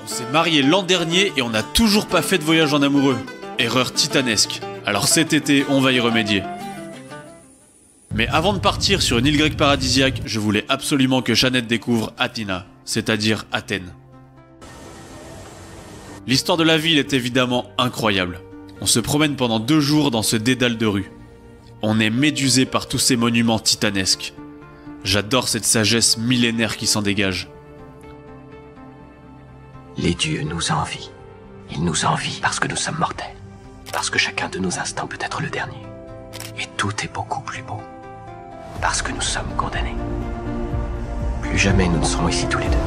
On s'est marié l'an dernier et on n'a toujours pas fait de voyage en amoureux. Erreur titanesque. Alors cet été, on va y remédier. Mais avant de partir sur une île grecque paradisiaque, je voulais absolument que Jeannette découvre Athina, c'est-à-dire Athènes. L'histoire de la ville est évidemment incroyable. On se promène pendant 2 jours dans ce dédale de rues. On est médusé par tous ces monuments titanesques. J'adore cette sagesse millénaire qui s'en dégage. Les dieux nous envient. Ils nous envient parce que nous sommes mortels. Parce que chacun de nos instants peut être le dernier. Et tout est beaucoup plus beau. Parce que nous sommes condamnés. Plus jamais nous ne serons ici tous les deux.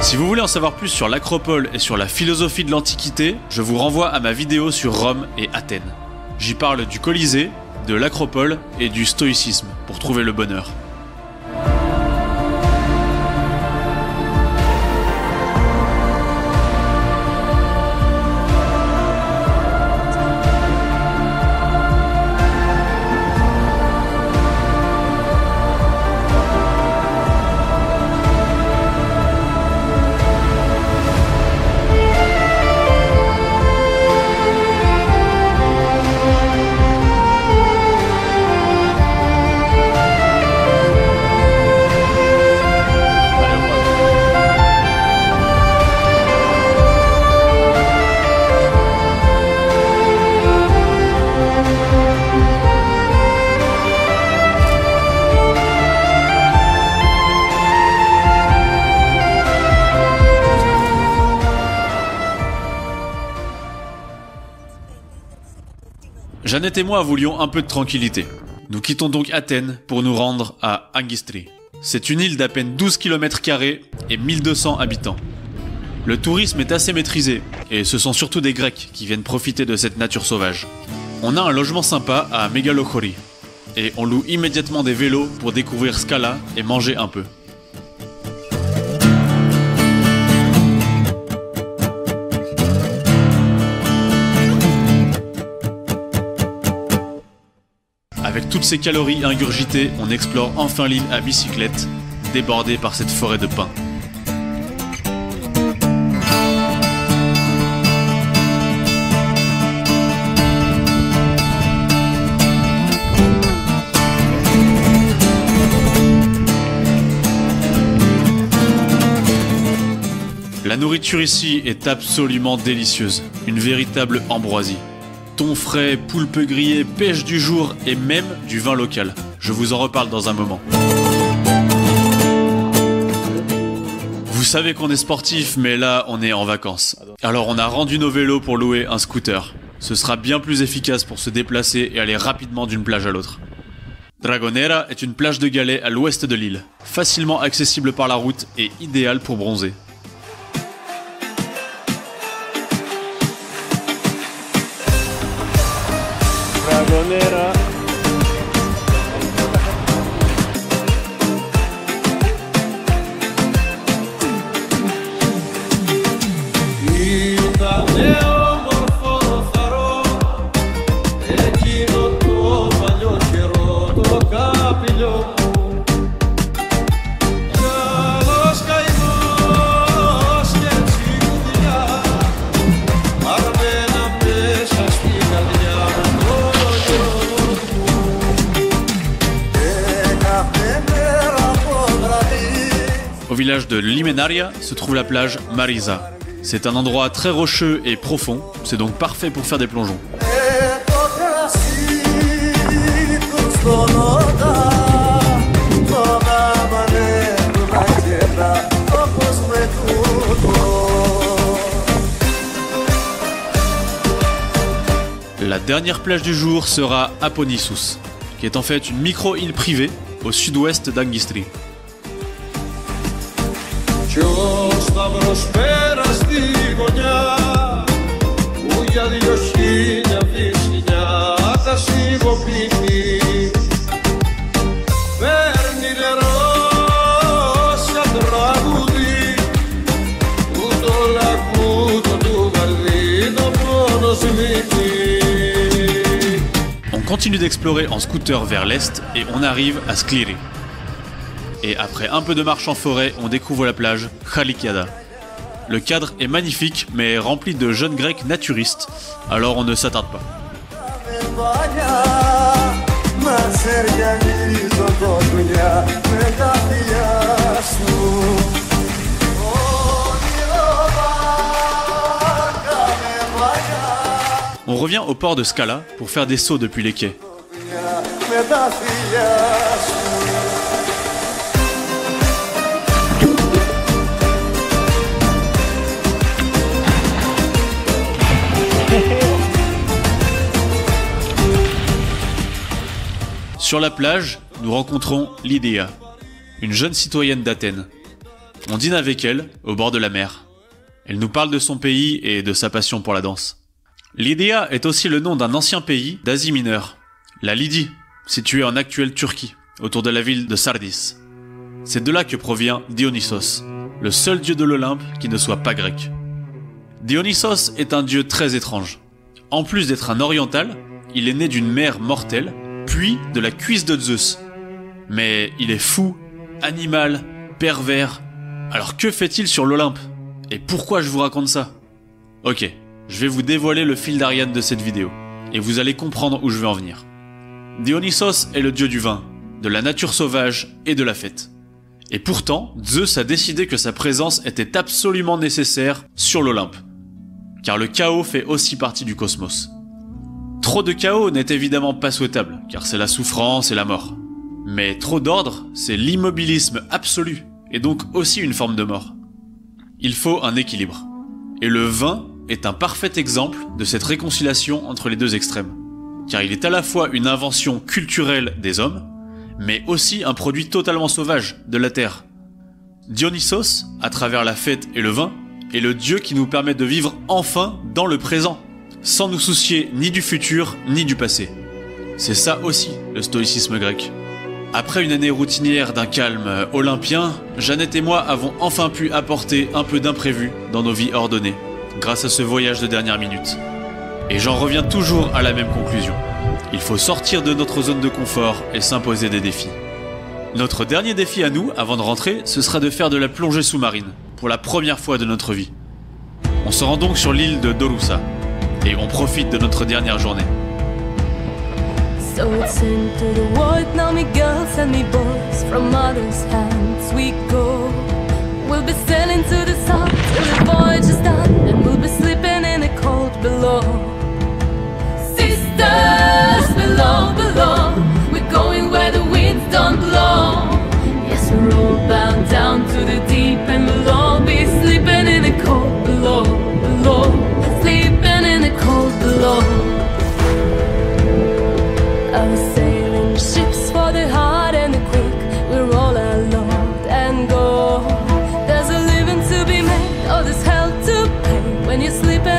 Si vous voulez en savoir plus sur l'Acropole et sur la philosophie de l'Antiquité, je vous renvoie à ma vidéo sur Rome et Athènes. J'y parle du Colisée, de l'Acropole et du stoïcisme pour trouver le bonheur. Jeannette et moi voulions un peu de tranquillité. Nous quittons donc Athènes pour nous rendre à Angistri. C'est une île d'à peine 12 km² et 1200 habitants. Le tourisme est assez maîtrisé, et ce sont surtout des Grecs qui viennent profiter de cette nature sauvage. On a un logement sympa à Megalochori, et on loue immédiatement des vélos pour découvrir Skala et manger un peu. Avec toutes ces calories ingurgitées, on explore enfin l'île à bicyclette, débordée par cette forêt de pins. La nourriture ici est absolument délicieuse, une véritable ambroisie. Thon frais, poulpe grillé, pêche du jour et même du vin local. Je vous en reparle dans un moment. Vous savez qu'on est sportif, mais là on est en vacances. Alors on a rendu nos vélos pour louer un scooter. Ce sera bien plus efficace pour se déplacer et aller rapidement d'une plage à l'autre. Dragonera est une plage de galets à l'ouest de l'île, facilement accessible par la route et idéale pour bronzer. Dragonera. Au village de Limenaria se trouve la plage Marisa. C'est un endroit très rocheux et profond, c'est donc parfait pour faire des plongeons. La dernière plage du jour sera Aponissos, qui est en fait une micro-île privée au sud-ouest d'Angistri. On continue d'explorer en scooter vers l'est et on arrive à Skliri. Et après un peu de marche en forêt, on découvre la plage Chalikiada. Le cadre est magnifique mais rempli de jeunes grecs naturistes, alors on ne s'attarde pas. On revient au port de Skala pour faire des sauts depuis les quais. Sur la plage, nous rencontrons Lydia, une jeune citoyenne d'Athènes. On dîne avec elle, au bord de la mer. Elle nous parle de son pays et de sa passion pour la danse. Lydia est aussi le nom d'un ancien pays d'Asie mineure, la Lydie, située en actuelle Turquie, autour de la ville de Sardis. C'est de là que provient Dionysos, le seul dieu de l'Olympe qui ne soit pas grec. Dionysos est un dieu très étrange. En plus d'être un oriental, il est né d'une mère mortelle, puis de la cuisse de Zeus. Mais il est fou, animal, pervers. Alors que fait-il sur l'Olympe? Et pourquoi je vous raconte ça? Ok, je vais vous dévoiler le fil d'Ariane de cette vidéo, et vous allez comprendre où je veux en venir. Dionysos est le dieu du vin, de la nature sauvage et de la fête. Et pourtant, Zeus a décidé que sa présence était absolument nécessaire sur l'Olympe. Car le chaos fait aussi partie du cosmos. Trop de chaos n'est évidemment pas souhaitable, car c'est la souffrance et la mort. Mais trop d'ordre, c'est l'immobilisme absolu, et donc aussi une forme de mort. Il faut un équilibre. Et le vin est un parfait exemple de cette réconciliation entre les deux extrêmes. Car il est à la fois une invention culturelle des hommes, mais aussi un produit totalement sauvage de la terre. Dionysos, à travers la fête et le vin, est le dieu qui nous permet de vivre enfin dans le présent, sans nous soucier ni du futur ni du passé. C'est ça aussi le stoïcisme grec. Après une année routinière d'un calme olympien, Jeannette et moi avons enfin pu apporter un peu d'imprévu dans nos vies ordonnées, grâce à ce voyage de dernière minute. Et j'en reviens toujours à la même conclusion. Il faut sortir de notre zone de confort et s'imposer des défis. Notre dernier défi à nous, avant de rentrer, ce sera de faire de la plongée sous-marine, pour la première fois de notre vie. On se rend donc sur l'île de Doroussa, et on profite de notre dernière journée. So it's into the void now, me girls and me boys. From mother's hands we go. We'll be sailing to the south till the voyage is done, and we'll be sleeping in the cold below. Sisters, below, below, we're going where the winds don't blow. Yes, we're all bound down to the deep, and we'll all be sleeping in the cold below, below, sleeping in the cold below. Our sailing ships for the hard and the quick, we're all alone and go. There's a living to be made, or there's hell to pay when you're sleeping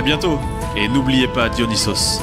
bientôt, et n'oubliez pas Dionysos.